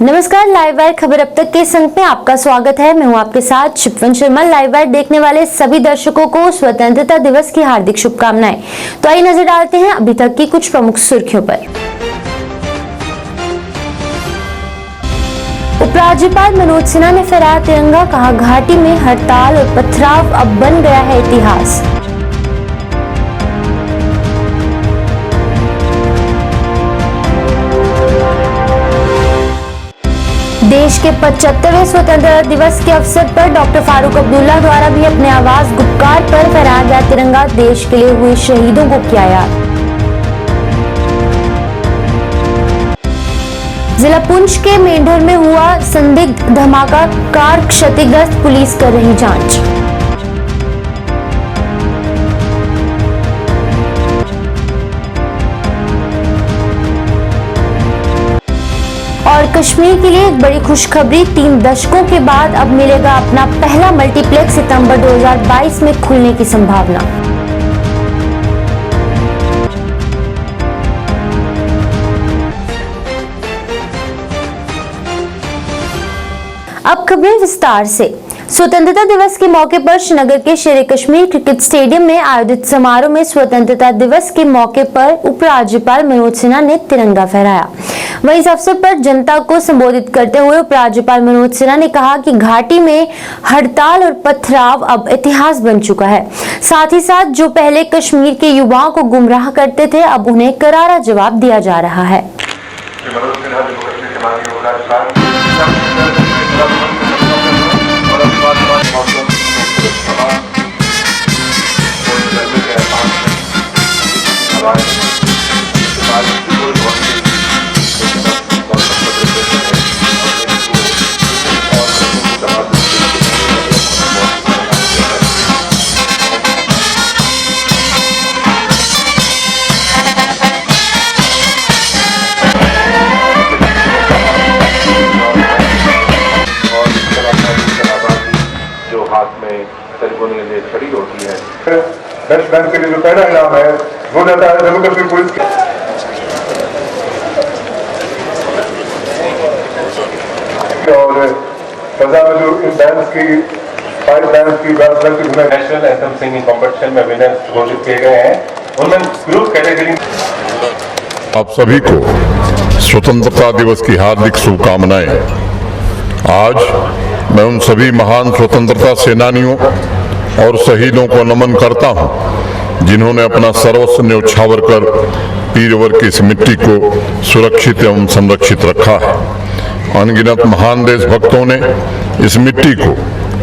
नमस्कार, live wire खबर अब तक के संग में आपका स्वागत है। मैं हूं आपके साथ शिप्वन शर्मा। लाइव वायर देखने वाले सभी दर्शकों को स्वतंत्रता दिवस की हार्दिक शुभकामनाएं। तो आइए नजर डालते हैं अभी तक की कुछ प्रमुख सुर्खियों पर। उपराज्यपाल मनोज सिन्हा ने फहराया तिरंगा, कहा घाटी में हड़ताल और पथराव अब बन गया है इतिहास। देश के 75वें स्वतंत्रता दिवस के अवसर पर डॉक्टर फारूक अब्दुल्ला द्वारा भी अपने आवास गुपकार पर फहराया गया तिरंगा, देश के लिए हुए शहीदों को किया याद। जिला पुंछ के मेंढर में हुआ संदिग्ध धमाका, कार क्षतिग्रस्त, पुलिस कर रही जांच। और कश्मीर के लिए एक बड़ी खुशखबरी, 3 दशकों के बाद अब मिलेगा अपना पहला मल्टीप्लेक्स, सितंबर 2022 में खुलने की संभावना। अब खबरें विस्तार से। स्वतंत्रता दिवस के मौके पर श्रीनगर के शेर कश्मीर क्रिकेट स्टेडियम में आयोजित समारोह में स्वतंत्रता दिवस के मौके पर उपराज्यपाल मनोज सिन्हा ने तिरंगा फहराया। वहीं इस अवसर पर जनता को संबोधित करते हुए उपराज्यपाल मनोज सिन्हा ने कहा कि घाटी में हड़ताल और पथराव अब इतिहास बन चुका है। साथ ही साथ जो पहले कश्मीर के युवाओं को गुमराह करते थे, अब उन्हें करारा जवाब दिया जा रहा है। खड़ी होती है। बेस्ट बैंक के लिए जो पहला इनाम है वो जाता है जम्मू कश्मीर पुलिस के। और सजा में जो इन बैंड्स की 5 बैंड्स की नेशनल एंथम सिंगिंग कॉम्पिटिशन में विनर्स घोषित किए गए हैं, उनमें ग्रुप कैटेगरी। आप सभी को स्वतंत्रता दिवस की हार्दिक शुभकामनाएं। आज मैं उन सभी महान स्वतंत्रता सेनानियों और शहीदों को नमन करता हूं, जिन्होंने अपना सर्वस्व न्यौछावर कर पीरवर की इस मिट्टी को सुरक्षित एवं संरक्षित रखा है। अनगिनत महान देशभक्तों ने इस मिट्टी को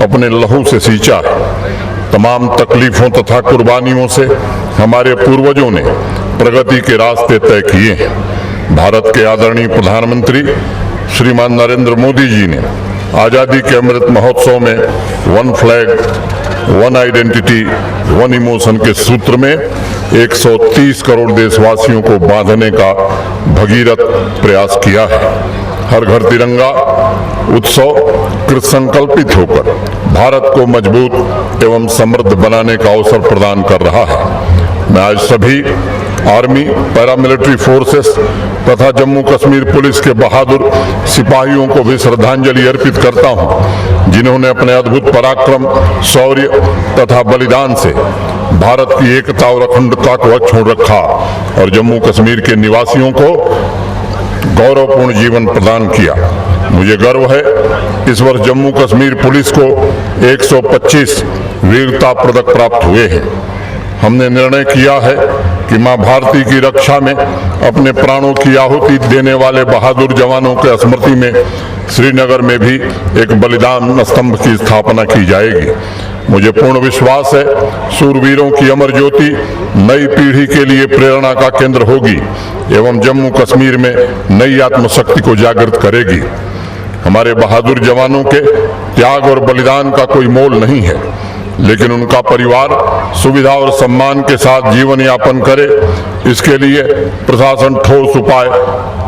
अपने लहू से सींचा है। तमाम तकलीफों तथा कुर्बानियों से हमारे पूर्वजों ने प्रगति के रास्ते तय किए हैं। भारत के आदरणीय प्रधानमंत्री श्रीमान नरेंद्र मोदी जी ने आजादी के अमृत महोत्सव में one flag one identity one emotion के सूत्र में 130 करोड़ देशवासियों को बांधने का भगीरथ प्रयास किया है। हर घर तिरंगा उत्सव कृत संकल्पित होकर भारत को मजबूत एवं समृद्ध बनाने का अवसर प्रदान कर रहा है। मैं आज सभी आर्मी, पैरामिलिट्री फोर्सेस तथा जम्मू कश्मीर पुलिस के बहादुर सिपाहियों को भी श्रद्धांजलि अर्पित करता हूं, जिन्होंने अपने अद्भुत पराक्रम, शौर्य तथा बलिदान से भारत की एकता और अखंडता को अक्षुण्ण रखा और जम्मू कश्मीर के निवासियों को गौरवपूर्ण जीवन प्रदान किया। मुझे गर्व है इस वर्ष जम्मू कश्मीर पुलिस को 125 वीरता पदक प्राप्त हुए हैं। हमने निर्णय किया है कि मां भारती की रक्षा में अपने प्राणों की आहुति देने वाले बहादुर जवानों के स्मृति में श्रीनगर में भी एक बलिदान स्तंभ की स्थापना की जाएगी। मुझे पूर्ण विश्वास है शूरवीरों की अमर ज्योति नई पीढ़ी के लिए प्रेरणा का केंद्र होगी एवं जम्मू कश्मीर में नई आत्मशक्ति को जागृत करेगी। हमारे बहादुर जवानों के त्याग और बलिदान का कोई मोल नहीं है। लेकिन उनका परिवार सुविधा और सम्मान के साथ जीवन यापन करे, इसके लिए प्रशासन ठोस उपाय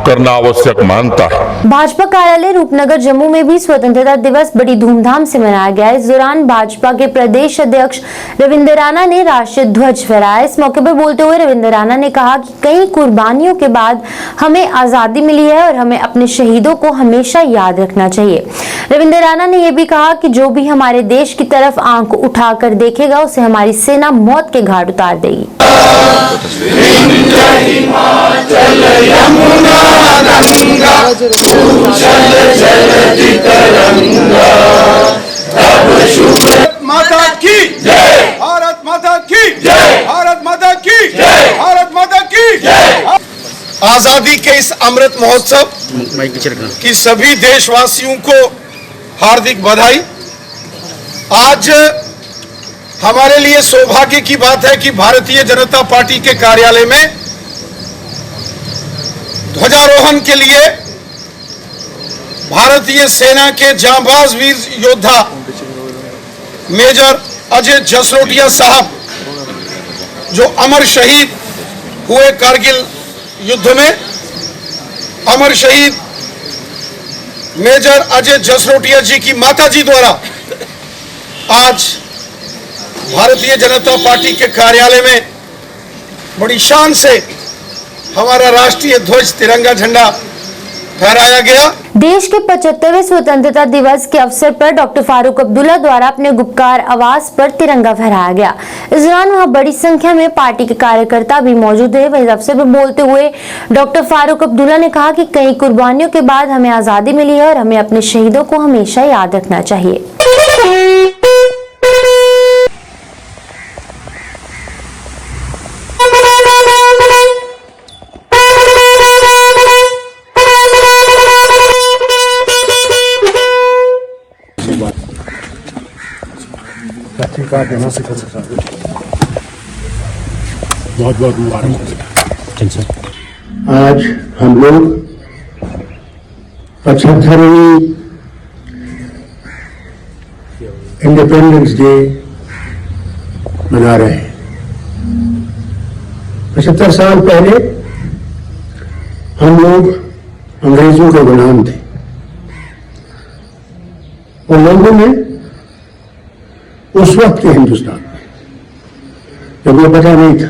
करना आवश्यक मानता है। भाजपा कार्यालय रूपनगर जम्मू में भी स्वतंत्रता दिवस बड़ी धूमधाम से मनाया गया। इस दौरान भाजपा के प्रदेश अध्यक्ष रविंद्र राणा ने राष्ट्रीय ध्वज फहराया। इस मौके पर बोलते हुए रविंद्र राणा ने कहा कि कई कुर्बानियों के बाद हमें आजादी मिली है और हमें अपने शहीदों को हमेशा याद रखना चाहिए। रविंद्र राणा ने यह भी कहा कि जो भी हमारे देश की तरफ आंख उठाकर देखेगा उसे हमारी सेना मौत के घाट उतार देगी। माता की जय, भारत माता की जय, भारत माता की जय, भारत माता की जय। आजादी के इस अमृत महोत्सव की सभी देशवासियों को हार्दिक बधाई। आज हमारे लिए सौभाग्य की बात है कि भारतीय जनता पार्टी के कार्यालय में ध्वजारोहण के लिए भारतीय सेना के जांबाज वीर योद्धा मेजर अजय जसरोटिया साहब, जो अमर शहीद हुए कारगिल युद्ध में, अमर शहीद मेजर अजय जसरोटिया जी की माता जी द्वारा आज भारतीय जनता पार्टी के कार्यालय में बड़ी शान से हमारा राष्ट्रीय ध्वज तिरंगा झंडा फहराया गया। देश के 75वें स्वतंत्रता दिवस के अवसर पर डॉक्टर फारूक अब्दुल्ला द्वारा अपने गुप्कार आवास पर तिरंगा फहराया गया। इस दौरान वहां बड़ी संख्या में पार्टी के कार्यकर्ता भी मौजूद रहे। वहीं अवसर पर बोलते हुए डॉक्टर फारूक अब्दुल्ला ने कहा कि कई कुर्बानियों के बाद हमें आजादी मिली है और हमें अपने शहीदों को हमेशा याद रखना चाहिए। देना सिखा सकता बहुत बहुत मुबारक। आज हम लोग 75वीं इंडिपेंडेंस डे मना रहे हैं। 75 साल पहले हम लोग अंग्रेजों के गुलाम थे। उन लोगों ने उस वक्त के हिंदुस्तान में, जब ये पता नहीं था,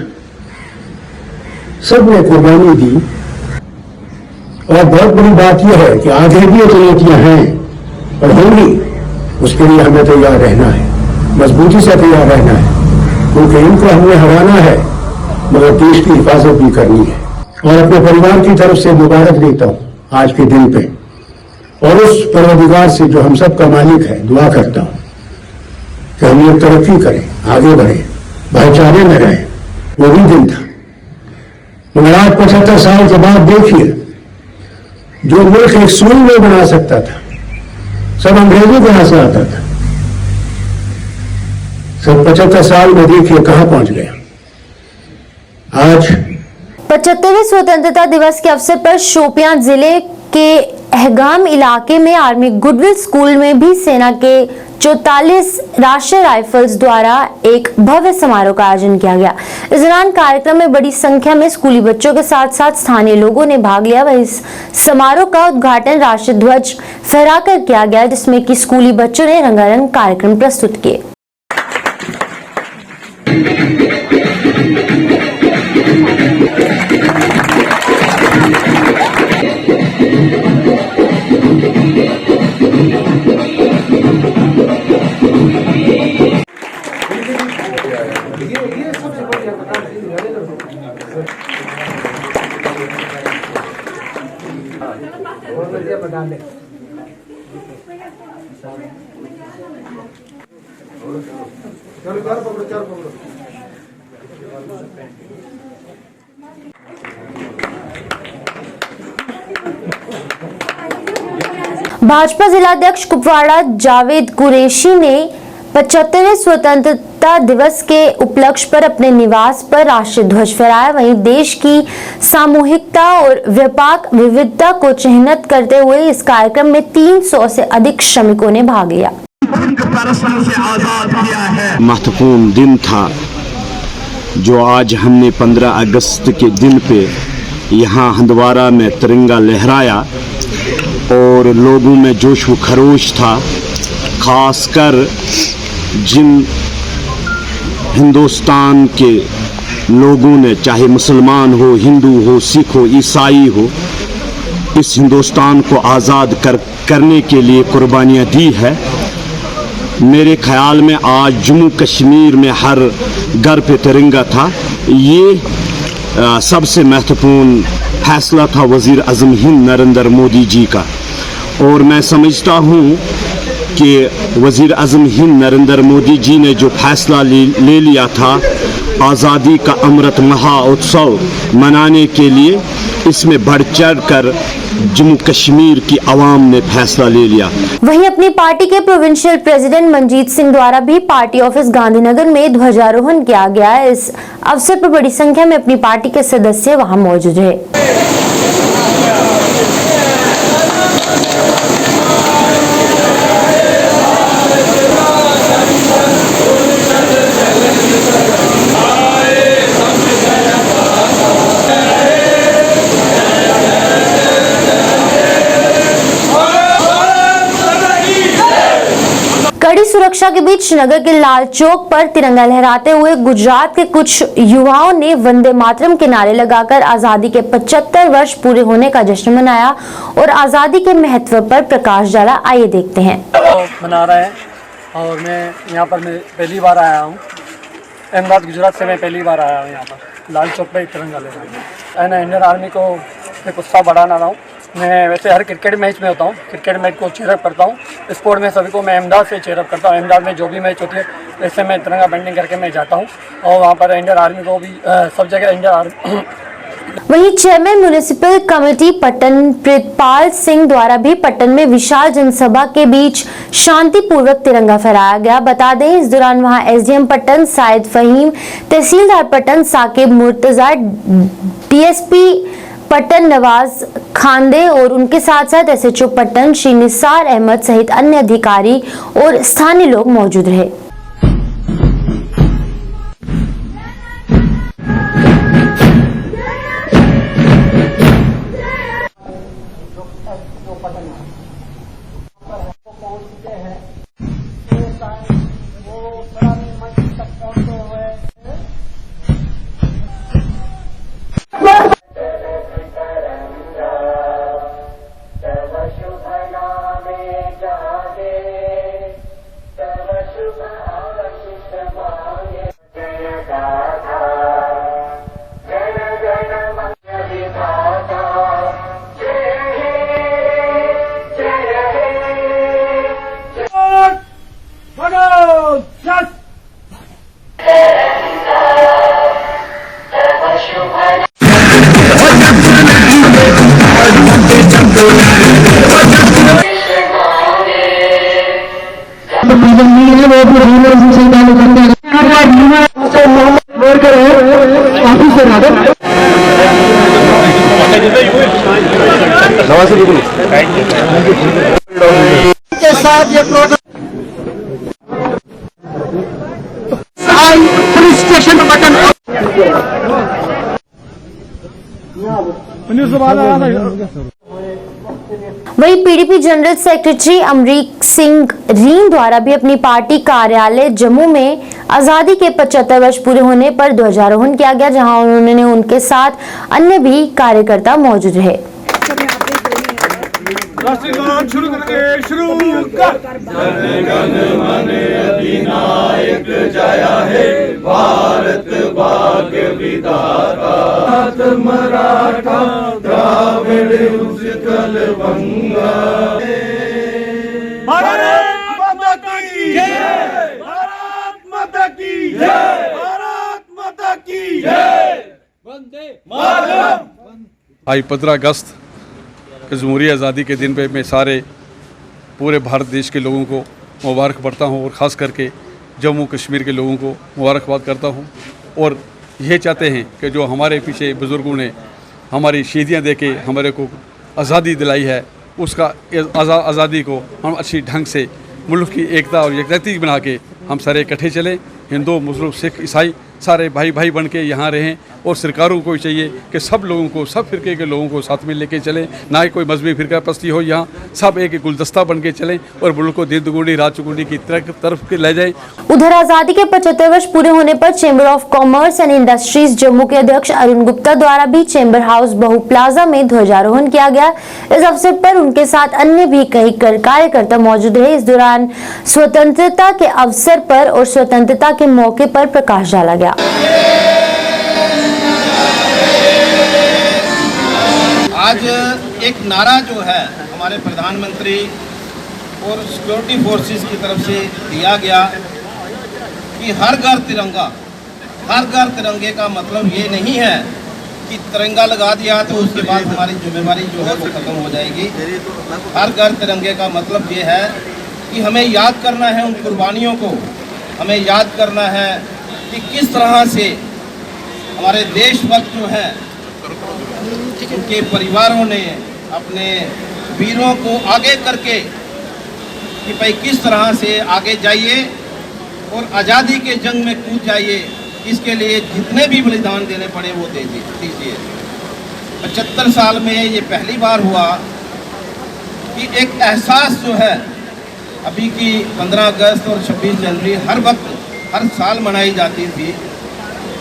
सबने कुर्बानी दी। और बहुत बड़ी बात यह है कि आगे भी ये चुनौतियां हैं और होंगी, उसके लिए हमें तैयार रहना है, मजबूती से तैयार रहना है, क्योंकि इनको हमें हराना है मगर देश की हिफाजत भी करनी है। और अपने परिवार की तरफ से मुबारक देता हूं आज के दिन पे, और उस परवरदिगार से जो हम सब का मालिक है दुआ करता हूं कि हम लोग तरक्की करें, आगे बढ़े, भाईचारे में रहें। वो भी दिन था। मगर आज 75 साल के बाद देखिए, जो मुल्क एक सुई में बना सकता था, सब अंग्रेजों के हाथ से आता था, सब 75 साल में देखिए कहां पहुंच गया। आज 75वें स्वतंत्रता दिवस के अवसर पर शोपियां जिले के अहगाम इलाके में आर्मी गुडविल स्कूल में भी सेना के 44 राष्ट्रीय राइफल्स द्वारा एक भव्य समारोह का आयोजन किया गया। इस दौरान कार्यक्रम में बड़ी संख्या में स्कूली बच्चों के साथ साथ स्थानीय लोगों ने भाग लिया। वह इस समारोह का उद्घाटन राष्ट्रीय ध्वज फहराकर किया गया, जिसमें कि स्कूली बच्चों ने रंगारंग कार्यक्रम प्रस्तुत किए। भाजपा जिलाध्यक्ष कुपवाड़ा जावेद कुरैशी ने 75वें स्वतंत्रता दिवस के उपलक्ष्य पर अपने निवास पर राष्ट्रीय ध्वज फहराया। वहीं देश की सामूहिकता और व्यापक विविधता को चिन्हित करते हुए इस कार्यक्रम में 300 से अधिक श्रमिकों ने भाग लिया। से आजाद किया है। महत्वपूर्ण दिन था जो आज हमने 15 अगस्त के दिन पे यहाँ हंदवारा में तिरंगा लहराया और लोगों में जोश व खरोश था। खासकर जिन हिंदुस्तान के लोगों ने, चाहे मुसलमान हो, हिंदू हो, सिख हो, ईसाई हो, इस हिंदुस्तान को आज़ाद करने के लिए कुर्बानियाँ दी है। मेरे ख्याल में आज जम्मू कश्मीर में हर घर पे तिरंगा था। ये सबसे महत्वपूर्ण फैसला था वज़ीर आज़म हिंद नरेंद्र मोदी जी का, और मैं समझता हूँ कि वज़ीर आज़म हिंद नरेंद्र मोदी जी ने जो फैसला ले लिया था आज़ादी का अमृत महोत्सव मनाने के लिए, इसमें बढ़ चढ़ कर जम्मू कश्मीर की आवाम ने फैसला ले लिया। वहीं अपनी पार्टी के प्रोविंशियल प्रेसिडेंट मनजीत सिंह द्वारा भी पार्टी ऑफिस गांधीनगर में ध्वजारोहण किया गया। इस अवसर पर बड़ी संख्या में अपनी पार्टी के सदस्य वहां मौजूद रहे। कड़ी सुरक्षा के बीच नगर के लाल चौक पर तिरंगा लहराते हुए गुजरात के कुछ युवाओं ने वंदे मातरम के नारे लगाकर आजादी के 75 वर्ष पूरे होने का जश्न मनाया और आजादी के महत्व पर प्रकाश डाला। आइए देखते हैं। मना रहे हैं और मैं यहाँ पर पहली बार आया हूँ। अहमदाबाद गुजरात से मैं पहली बार आया हूँ। यहाँ पर लाल चौक पर तिरंगा लहराया है। इंडियन आर्मी को मैं उत्साह बढ़ाना रहा हूँ। मैं वैसे हर क्रिकेट मैच में होता हूँ, क्रिकेट मैच को चेयरअप करता हूँ। स्पोर्ट में सभी को मैं अहमदाबाद से चेयरअप करता हूँ। अहमदाबाद में जो भी मैच होती है वैसे मैं तिरंगा बैंडिंग करके मैं जाता हूँ और वहाँ पर इंडियन आर्मी को भी सब जगह इंडियन आर्मी। वहीं chairman municipal committee Pattan Pritpal Singh द्वारा भी पट्टन में विशाल जनसभा के बीच शांतिपूर्वक तिरंगा फहराया गया। बता दें इस दौरान वहां एसडीएम पट्टन साइद फहीम, तहसीलदार पट्टन साकिब मुर्तजा, डीएसपी पट्टन नवाज खांदे और उनके साथ साथ एसएचओ पट्टन श्री निसार अहमद सहित अन्य अधिकारी और स्थानीय लोग मौजूद रहे। के साथ ये प्रोग्राम पुलिस स्टेशन बटन वहीं PDP general secretary Amrik Singh Reen द्वारा भी अपनी पार्टी कार्यालय जम्मू में आजादी के 75 वर्ष पूरे होने पर ध्वजारोहण किया गया, जहां उन्होंने उनके साथ अन्य भी कार्यकर्ता मौजूद रहे। शुरू कर अधिनायक जया है भारत भाग्य विधाता, मराठा द्राविड़ उत्कल बंगा। भारत माता की जय, भारत माता की जय, भारत माता की जय, वंदे मातरम। आज 15 अगस्त के जमहूरी आज़ादी के दिन पे मैं सारे पूरे भारत देश के लोगों को मुबारक पढ़ता हूँ और ख़ास करके जम्मू कश्मीर के लोगों को मुबारकबाद करता हूँ। और ये चाहते हैं कि जो हमारे पीछे बुज़ुर्गों ने हमारी शहीदियाँ दे के हमारे को आज़ादी दिलाई है, उसका आज़ादी को हम अच्छी ढंग से मुल्क की एकता और यकजहती बना के हम सारे इकट्ठे चलें। हिंदू, मुस्लिम, सिख, ईसाई सारे भाई भाई बन के यहाँ रहें। और सरकारों को चाहिए कि सब लोगों को, सब फिरके के लोगों को साथ में लेके चलें, ना ही कोई मजहबी फिरका पस्ती हो। यहाँ सब एक गुलदस्ता बन के चलें और मुल्क को दिन दुगुनी रात चौगुनी की तरफ ले जाएं। उधर आजादी के 75 वर्ष पूरे होने पर chamber of commerce and industries Jammu के अध्यक्ष अरुण गुप्ता द्वारा भी चेंबर हाउस बहु प्लाजा में ध्वजारोहण किया गया। इस अवसर पर उनके साथ अन्य भी कई कार्यकर्ता मौजूद रहे। इस दौरान स्वतंत्रता के अवसर पर और स्वतंत्रता के मौके पर प्रकाश डाला गया। आज एक नारा जो है हमारे प्रधानमंत्री और सिक्योरिटी फोर्सेस की तरफ से दिया गया कि हर घर तिरंगा। हर घर तिरंगे का मतलब ये नहीं है कि तिरंगा लगा दिया तो उसके बाद हमारी जिम्मेवारी जो है वो खत्म हो जाएगी। हर घर तिरंगे का मतलब ये है कि हमें याद करना है उन कुर्बानियों को, हमें याद करना है कि किस तरह से हमारे देशभक्त जो हैं उनके परिवारों ने अपने वीरों को आगे करके कि भाई किस तरह से आगे जाइए और आज़ादी के जंग में कूद जाइए। इसके लिए जितने भी बलिदान देने पड़े वो दीजिए। 75 साल में ये पहली बार हुआ कि एक एहसास जो है अभी की 15 अगस्त और 26 जनवरी हर वक्त हर साल मनाई जाती थी,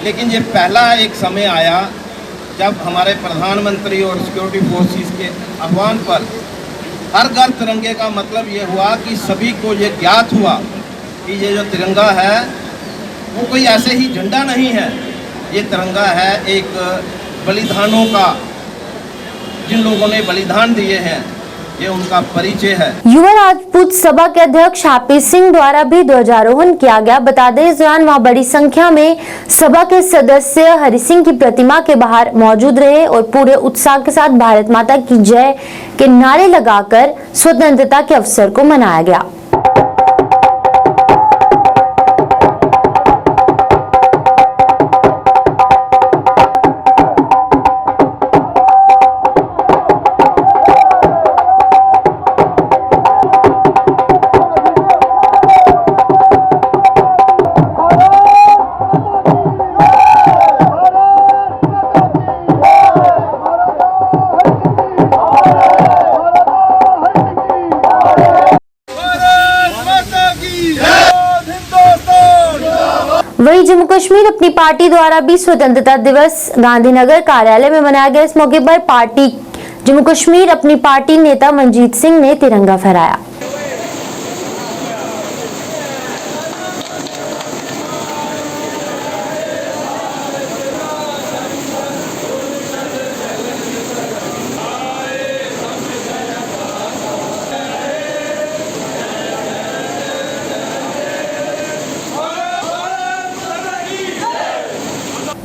लेकिन ये पहला एक समय आया जब हमारे प्रधानमंत्री और सिक्योरिटी फोर्सेस के आह्वान पर हर घर तिरंगे का मतलब ये हुआ कि सभी को ये ज्ञात हुआ कि ये जो तिरंगा है वो कोई ऐसे ही झंडा नहीं है, ये तिरंगा है एक बलिदानों का, जिन लोगों ने बलिदान दिए हैं ये उनका परिचय है। युवा राजपूत सभा के अध्यक्ष हाफिज सिंह द्वारा भी ध्वजारोहण किया गया। बता दें इस दौरान वहां बड़ी संख्या में सभा के सदस्य हरि सिंह की प्रतिमा के बाहर मौजूद रहे और पूरे उत्साह के साथ भारत माता की जय के नारे लगाकर स्वतंत्रता के अवसर को मनाया गया। वहीं जम्मू कश्मीर अपनी पार्टी द्वारा भी स्वतंत्रता दिवस गांधीनगर कार्यालय में मनाया गया। इस मौके पर जम्मू कश्मीर अपनी पार्टी नेता मनजीत सिंह ने तिरंगा फहराया।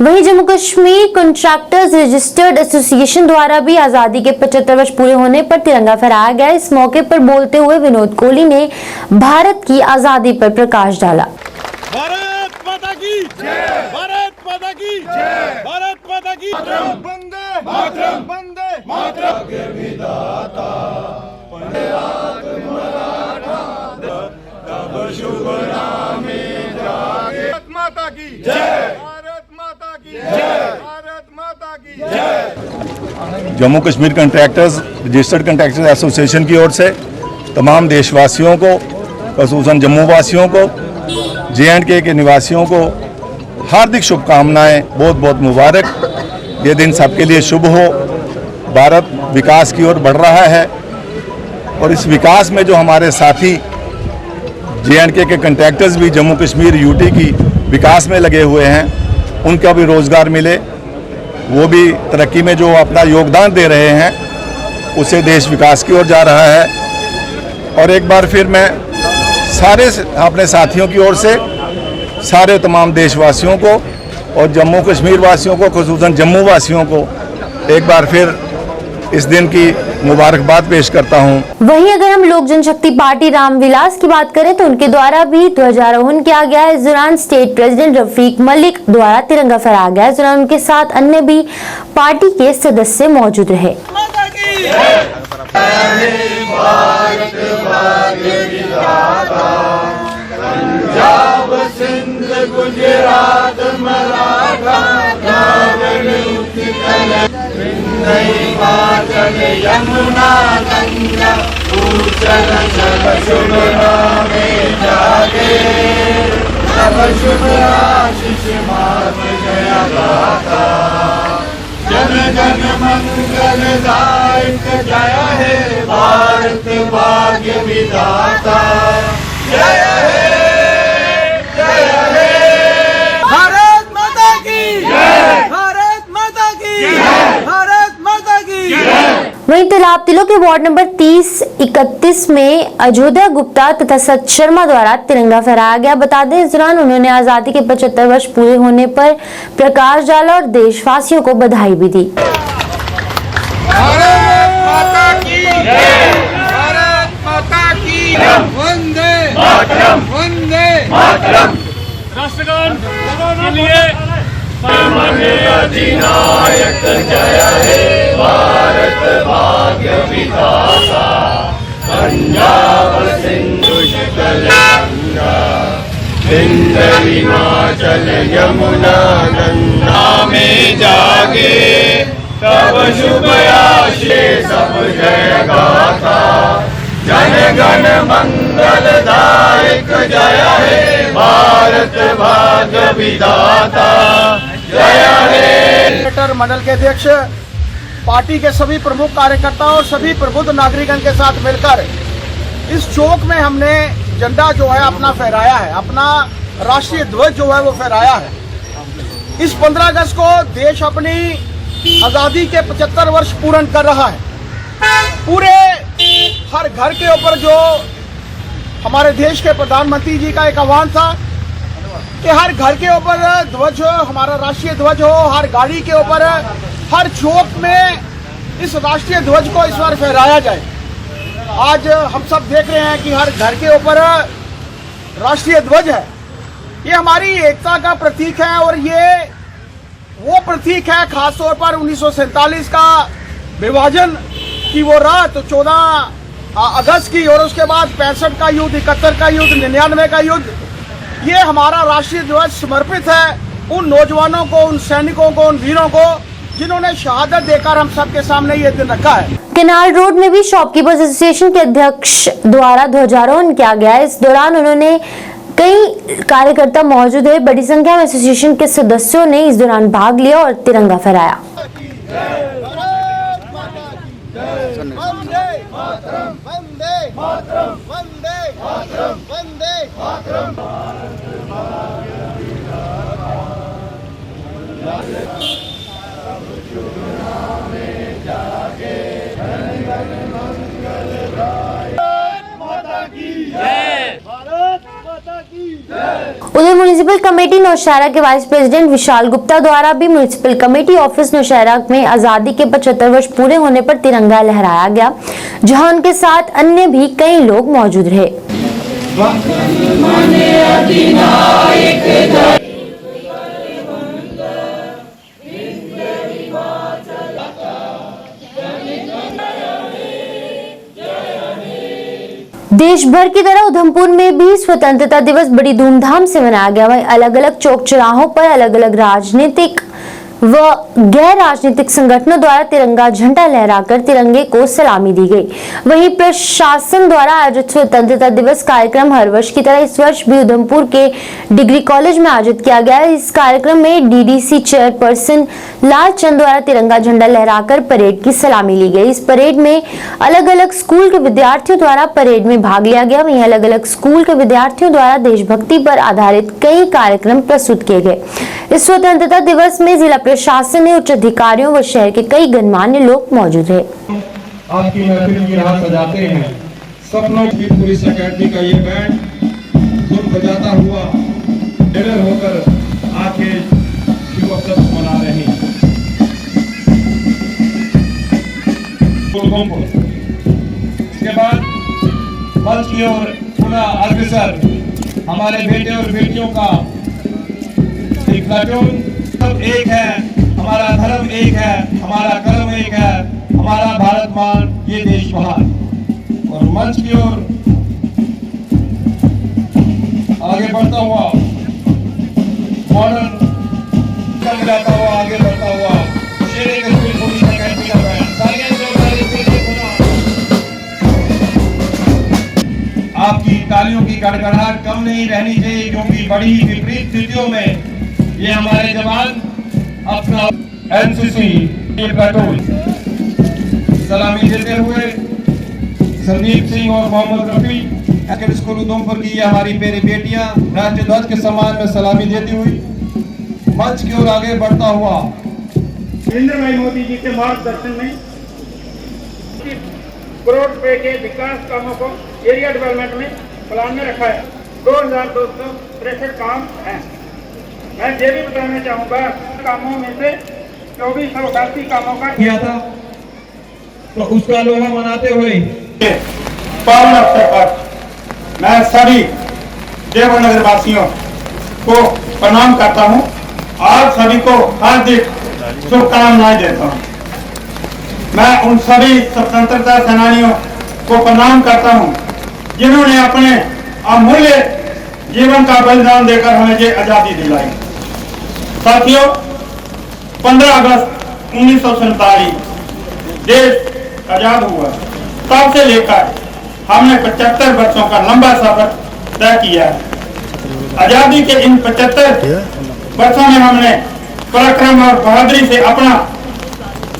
वहीं Jammu Kashmir contractors registered association द्वारा भी आजादी के 75 वर्ष पूरे होने पर तिरंगा फहराया गया। इस मौके पर बोलते हुए विनोद कोहली ने भारत की आजादी पर प्रकाश डाला। भारत माता की जय, भारत माता की जय, भारत माता की वंदे मातरम, वंदे मातरम। तब शुभ नामे जागे भारत माता की जय, भारत माता की जय, भारत माता की जय। Jammu Kashmir contractors registered contractors association की ओर से तमाम देशवासियों को, खसूसन जम्मू वासियों को, JNK के निवासियों को हार्दिक शुभकामनाएं, बहुत बहुत मुबारक। ये दिन सबके लिए शुभ हो। भारत विकास की ओर बढ़ रहा है और इस विकास में जो हमारे साथी JNK के कॉन्ट्रैक्टर्स भी जम्मू कश्मीर UT की विकास में लगे हुए हैं, उनका भी रोज़गार मिले, वो भी तरक्की में जो अपना योगदान दे रहे हैं उससे देश विकास की ओर जा रहा है। और एक बार फिर मैं सारे अपने साथियों की ओर से सारे तमाम देशवासियों को और जम्मू कश्मीर वासियों को, खुसूसन जम्मू वासियों को एक बार फिर इस दिन की मुबारकबाद पेश करता हूं। वहीं अगर हम लोक जनशक्ति पार्टी रामविलास की बात करें तो उनके द्वारा भी ध्वजारोहण किया गया। इस दौरान स्टेट प्रेसिडेंट रफीक मलिक द्वारा तिरंगा फहराया गया। इस दौरान उनके साथ अन्य भी पार्टी के सदस्य मौजूद रहे। माता की पंजाब सिंध गुजरात मराठा द्राविड़ उत्कल हिमाचल यमुना गंगा उच्चल जल शुभ नामे जागे तब शुभ आशीष मार्ग जया गाथा जन जन मंगल दायक जय हे भारत भाग्य विधाता जय हे भारत माता की जय भारत माता की जय भारत माता की जय। वहीं तालाब तिलो के वार्ड नंबर 30-31 में अयोध्या गुप्ता तथा सत शर्मा द्वारा तिरंगा फहराया गया। बता दें, इस दौरान उन्होंने आजादी के 75 वर्ष पूरे होने पर प्रकाश डाला और देशवासियों को बधाई भी दी। भारत माता की जय भारत माता की वंदे मातरम वंदे मातरम। राष्ट्रगान के लिए सामान्य अधिनायक जय हे भारत भाग्य विधाता पंजाब सिंधु उत्कल गंगा विंध्य हिमाचल यमुना गंगा में जागे तब शुभ आशीष सब जय गाथा जन गण मंगल दायक जय हे भारत भाग्य विधाता जय हे। मंडल के अध्यक्ष पार्टी के सभी प्रमुख कार्यकर्ताओं और सभी प्रबुद्ध नागरिकन के साथ मिलकर इस चौक में हमने झंडा जो है अपना फहराया है, अपना राष्ट्रीय ध्वज जो है वो फहराया है। इस 15 अगस्त को देश अपनी आज़ादी के 75 वर्ष पूर्ण कर रहा है। पूरे हर घर के ऊपर जो हमारे देश के प्रधानमंत्री जी का एक आह्वान था कि हर घर के ऊपर ध्वज हो, हमारा राष्ट्रीय ध्वज हो, हर गाड़ी के ऊपर, हर चौक में इस राष्ट्रीय ध्वज को इस बार फहराया जाए। आज हम सब देख रहे हैं कि हर घर के ऊपर राष्ट्रीय ध्वज है। ये हमारी एकता का प्रतीक है और ये वो प्रतीक है खासतौर पर 1947 का विभाजन की वो रात 14 अगस्त की और उसके बाद 65 का युद्ध, 71 का युद्ध, 99 का युद्ध। ये हमारा राष्ट्रीय ध्वज समर्पित है उन नौजवानों को, उन सैनिकों को, उन वीरों को जिन्होंने शहादत देकर हम सबके सामने ये दिन रखा है। केनाल रोड में भी शॉपकीपर्स एसोसिएशन के अध्यक्ष द्वारा ध्वजारोहण किया गया। इस दौरान उन्होंने कई कार्यकर्ता मौजूद है। बड़ी संख्या में एसोसिएशन के सदस्यों ने इस दौरान भाग लिया और तिरंगा फहराया। उधर म्युनिसिपल कमेटी नौशहरा के वाइस प्रेसिडेंट विशाल गुप्ता द्वारा भी म्युनिसिपल कमेटी ऑफिस नौशहरा में आजादी के 75 वर्ष पूरे होने पर तिरंगा लहराया गया, जहां उनके साथ अन्य भी कई लोग मौजूद रहे। देश भर की तरह उधमपुर में भी स्वतंत्रता दिवस बड़ी धूमधाम से मनाया गया। वहीं अलग अलग चौक चौराहों पर अलग अलग राजनीतिक व गैर राजनीतिक संगठनों द्वारा तिरंगा झंडा लहराकर तिरंगे को सलामी दी गई। वहीं प्रशासन द्वारा आयोजित स्वतंत्रता दिवस कार्यक्रम हर वर्ष की तरह इस वर्ष भी उधमपुर के डिग्री कॉलेज में आयोजित किया गया। इस कार्यक्रम में डीडीसी चेयरपर्सन लालचंद द्वारा तिरंगा झंडा लहराकर परेड की सलामी ली गई। इस परेड में अलग अलग स्कूल के विद्यार्थियों द्वारा परेड में भाग लिया गया। वहीं अलग अलग स्कूल के विद्यार्थियों द्वारा देशभक्ति पर आधारित कई कार्यक्रम प्रस्तुत किए गए। इस स्वतंत्रता दिवस में जिला प्रशासन ने उच्च अधिकारियों व शहर के कई गणमान्य लोग मौजूद रहे। आपकी महफिल की राह सजाते हैं। सपनों की पुलिस अकेडमी का ये बैंड धुन बजाता हुआ निडर होकर आके युवा दिवस मना रहे हैं। इसके बाद मंच की ओर पुनः अग्रसर हमारे बेटे और बेटियों का एक प्लाटून। सब एक है, हमारा धर्म एक है, हमारा कर्म एक है, हमारा भारत मान ये देश महान। और मंच की ओर आगे बढ़ता हुआ मॉडर्न जाता हुआ आगे बढ़ता हुआ शेर कश्मीर पुलिस अकेडमी का बैंड। तालियां जोरदार इसके लिए पुनः। आपकी तालियों की गड़गड़ाहट कम नहीं रहनी चाहिए, क्योंकि बड़ी ही विपरीत स्थितियों में ये हमारे जवान अपना एनसीसी प्लाटून सलामी देते हुए संदीप सिंह और मोहम्मद रफी सेकेंडरी स्कूल उधमपुर की ये हमारी प्यारी बेटियां राष्ट्रीय ध्वज के सम्मान में सलामी देती हुई मंच की ओर आगे बढ़ता हुआ नरेंद्र भाई मोदी जी के मार्गदर्शन में करोड़ रुपए के विकास कामों को एरिया डेवलपमेंट में प्लान में रखा है। 2263 काम है। मैं ये भी बताना चाहूँगा कामों में से 2488 कामों का किया था, तो उसका लोहा मनाते हुए पावन अवसर पर मैं सभी देवनगर वासियों को प्रणाम करता हूँ और सभी को हार्दिक शुभकामनाएं देता हूँ। मैं उन सभी स्वतंत्रता सेनानियों को प्रणाम करता हूँ जिन्होंने अपने अमूल्य जीवन का बलिदान देकर हमें ये आज़ादी दिलाई। साथियों, 15 अगस्त 1947 देश आजाद हुआ, तब से लेकर हमने 75 वर्षों का लंबा सफर तय किया है। आजादी के इन 75 वर्षों में हमने पराक्रम और बहादुरी से अपना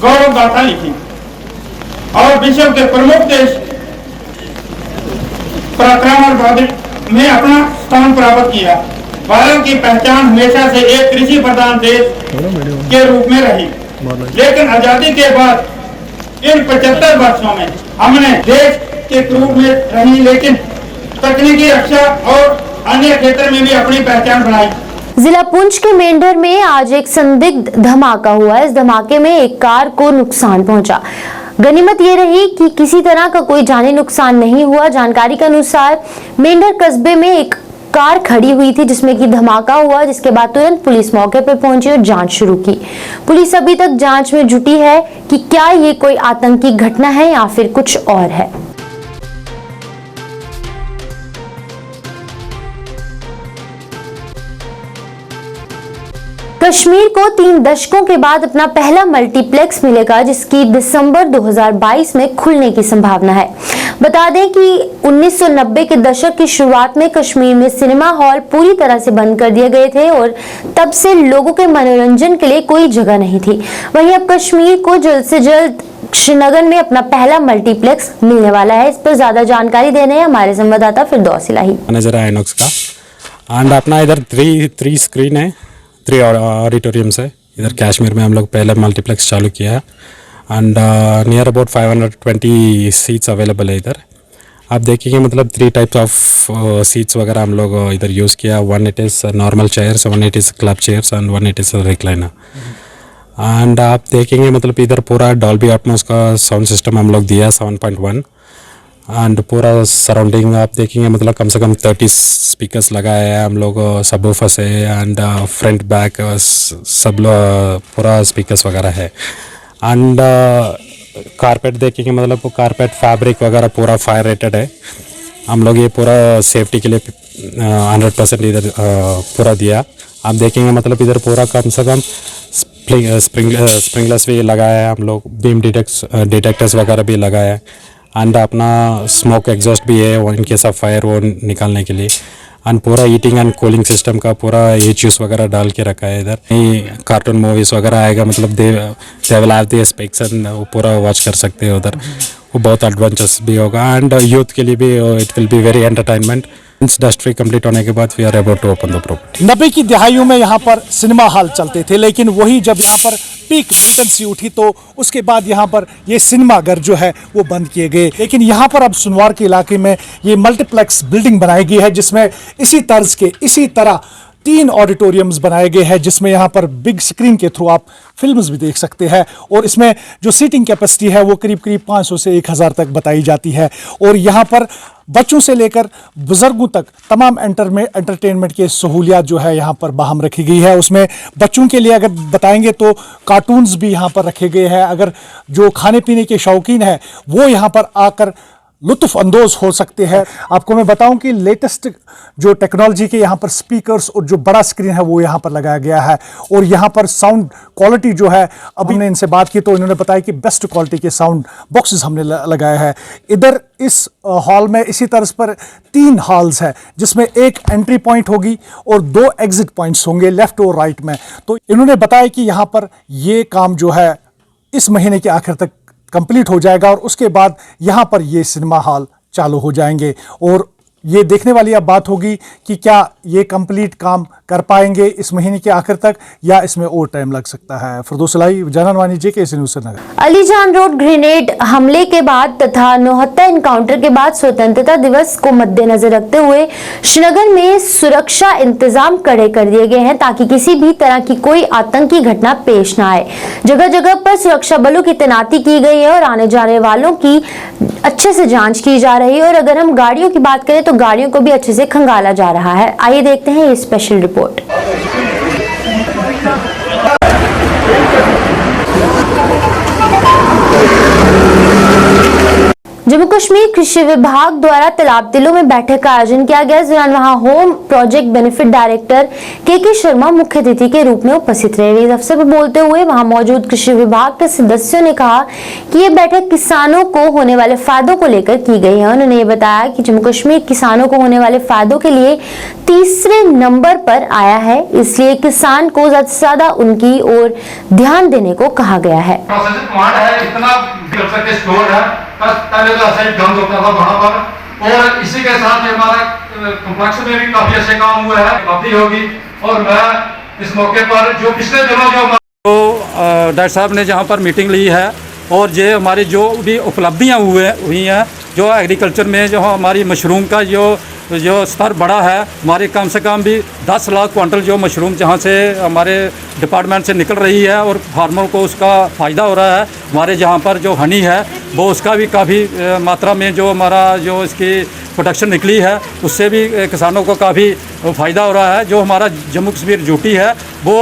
गौरव गाथा लिखी और विश्व के प्रमुख देश पराक्रम और बहादुरी में अपना स्थान प्राप्त किया। भारत की पहचान हमेशा से एक कृषि प्रधान देश के रूप में रही, लेकिन आजादी के बाद इन 75 वर्षों में हमने देश के रूप में रही, लेकिन तकनीकी रक्षा और अन्य क्षेत्र में भी अपनी पहचान बनाई। जिला पुंछ के मेंढर में आज एक संदिग्ध धमाका हुआ। इस धमाके में एक कार को नुकसान पहुंचा। गनीमत ये रही कि किसी तरह का कोई जानी नुकसान नहीं हुआ। जानकारी के अनुसार मेंढर कस्बे में एक कार खड़ी हुई थी जिसमें कि धमाका हुआ, जिसके बाद तुरंत पुलिस मौके पर पहुंची और जांच शुरू की। पुलिस अभी तक जांच में जुटी है कि क्या ये कोई आतंकी घटना है या फिर कुछ और है। कश्मीर को 3 दशकों के बाद अपना पहला मल्टीप्लेक्स मिलेगा, जिसकी दिसंबर 2022 में खुलने की संभावना है। बता दें कि 1990 के दशक की शुरुआत में कश्मीर में सिनेमा हॉल पूरी तरह से बंद कर दिए गए थे और तब से लोगों के मनोरंजन के लिए कोई जगह नहीं थी। वहीं अब कश्मीर को जल्द से जल्द श्रीनगर में अपना पहला मल्टीप्लेक्स मिलने वाला है। इस पर ज्यादा जानकारी देने हैं हमारे संवाददाता फिरदौस इलाही। नजर आइनॉक्स का एंड अपना इधर 3 स्क्रीन है, 3 ऑडिटोरियम्स है। इधर कश्मीर में हम लोग पहले मल्टीप्लेक्स चालू किया है and near about 520 seats available है इधर। आप देखेंगे मतलब 3 टाइप्स ऑफ सीट्स वगैरह हम लोग इधर यूज़ किया। 1 it is normal chairs, 1 it is club chairs and 1 it is recliner. And आप देखेंगे मतलब इधर पूरा डॉल्बी एटमॉस का साउंड सिस्टम हम लोग दिया 7.1 एंड पूरा सराउंडिंग आप देखेंगे मतलब कम से कम 30 स्पीकर्स लगाए हैं हम लोग, सबवूफर से एंड फ्रंट बैक सब पूरा स्पीकर्स वगैरह है। एंड कारपेट देखेंगे मतलब कारपेट फैब्रिक वगैरह पूरा फायर रेटेड है। हम लोग ये पूरा सेफ्टी के लिए 100% इधर पूरा दिया। आप देखेंगे मतलब इधर पूरा कम से कम स्प्रिंगलर्स भी लगाया है हम लोग, बीम डिटेक्टर्स वगैरह भी लगाया है एंड अपना स्मोक एग्जॉस्ट भी है वो इनकेस ऑफ फायर वो निकालने के लिए। एंड पूरा हीटिंग एंड कूलिंग सिस्टम का पूरा एचयूस वगैरह डाल के रखा है इधर। कार्टून मूवीज़ वगैरह आएगा मतलब they will have the specs and वो पूरा वॉच कर सकते हैं उधर। वो बहुत एडवेंचरस भी होगा एंड यूथ के लिए भी it will be very entertainment. Dust free complete होने के बाद we are about to open the property. 90 की दहाइयों में यहाँ पर सिनेमा हॉल चलते थे, लेकिन वही जब यहाँ पर पीक वेकेंसी उठी तो उसके बाद यहाँ पर ये सिनेमाघर जो है वो बंद किए गए। लेकिन यहाँ पर अब सुनवार के इलाके में ये मल्टीप्लेक्स बिल्डिंग बनाई गई है जिसमें इसी तर्ज के इसी तरह 3 ऑडिटोरियम्स बनाए गए हैं जिसमें यहाँ पर बिग स्क्रीन के थ्रू आप फिल्म्स भी देख सकते हैं और इसमें जो सीटिंग कैपेसिटी है वो करीब करीब 500 से 1000 तक बताई जाती है। और यहाँ पर बच्चों से लेकर बुजुर्गों तक तमाम एंटरटेनमेंट की सहूलियात जो है यहाँ पर बाहम रखी गई है। उसमें बच्चों के लिए अगर बताएंगे तो कार्टून्स भी यहाँ पर रखे गए हैं। अगर जो खाने पीने के शौकीन है वो यहाँ पर आकर लुत्फ अंदोज हो सकते हैं। आपको मैं बताऊं कि लेटेस्ट जो टेक्नोलॉजी के यहाँ पर स्पीकर्स और जो बड़ा स्क्रीन है वो यहाँ पर लगाया गया है और यहाँ पर साउंड क्वालिटी जो है, अभी ने इनसे बात की तो इन्होंने बताया कि बेस्ट क्वालिटी के साउंड बॉक्सेस हमने लगाए हैं। इधर इस हॉल में इसी तरह पर 3 हॉल्स है जिसमें एक एंट्री पॉइंट होगी और 2 एग्जिट पॉइंट्स होंगे लेफ्ट और राइट में। तो इन्होंने बताया कि यहाँ पर ये काम जो है इस महीने के आखिर तक कंप्लीट हो जाएगा और उसके बाद यहाँ पर ये सिनेमा हॉल चालू हो जाएंगे। और ये देखने वाली अब बात होगी कि क्या ये कंप्लीट काम कर पाएंगे इस महीने के आखिर तक या इसमें और टाइम लग सकता है। फिरदौस इलाही, Jannawani, JKS news Srinagar. Alijan road grenade हमले के बाद तथा 69 एनकाउंटर के बाद स्वतंत्रता दिवस को मद्देनजर रखते हुए श्रीनगर में सुरक्षा इंतजाम कड़े कर दिए गए हैं ताकि किसी भी तरह की कोई आतंकी घटना पेश न आए। जगह जगह पर सुरक्षा बलों की तैनाती की गई है और आने जाने वालों की अच्छे से जांच की जा रही है। और अगर हम गाड़ियों की बात करें तो गाड़ियों को भी अच्छे से खंगाला जा रहा है। आइए देखते हैं ये स्पेशल रिपोर्ट। जम्मू कश्मीर कृषि विभाग द्वारा तालाब तिलों में बैठक का आयोजन किया गया। इस दौरान वहां होम प्रोजेक्ट बेनिफिट डायरेक्टर के शर्मा मुख्य अतिथि के रूप में उपस्थित रहे। इस अवसर पर बोलते हुए वहां मौजूद कृषि विभाग के सदस्यों ने कहा कि ये बैठक किसानों को होने वाले फायदों को लेकर की गई है। उन्होंने ये बताया कि जम्मू कश्मीर किसानों को होने वाले फायदों के लिए तीसरे नंबर पर आया है, इसलिए किसान को ज्यादा से ज्यादा उनकी ओर ध्यान देने को कहा गया है। पहले तो असाइड गंज होता था वहां पर और इसी के साथ हमारा कॉम्प्लेक्स में भी काफी अच्छे काम हुए हैं, काफी होगी। और मैं इस मौके पर जो पिछले दिनों जो डॉक्टर साहब ने जहां पर मीटिंग ली है और ये हमारी जो भी उपलब्धियां हुई हैं जो एग्रीकल्चर में जो हमारी मशरूम का जो स्तर बढ़ा है, हमारे कम से कम भी 10 लाख क्वांटल जो मशरूम जहाँ से हमारे डिपार्टमेंट से निकल रही है और फार्मर को उसका फ़ायदा हो रहा है। हमारे जहाँ पर जो हनी है वो उसका भी काफ़ी मात्रा में जो हमारा जो इसकी प्रोडक्शन निकली है उससे भी किसानों को काफ़ी फ़ायदा हो रहा है। जो हमारा जम्मू कश्मीर जूटी है वो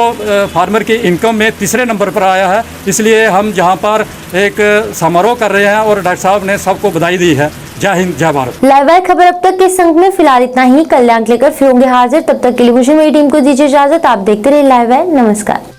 फार्मर की इनकम में तीसरे नंबर पर आया है। इसलिए हम जहाँ पर एक समारोह कर रहे हैं और डॉक्टर साहब ने सबको बधाई दी है। जय हिंद, जय भारत। लाइव वायर खबर अब तक के इस अंक में फिलहाल इतना ही। कल्याण लेकर फिर होंगे हाजिर, तब तक के लिए मुझे मेरी टीम को दीजिए इजाजत। आप देखते रहिए लाइव वायर। नमस्कार।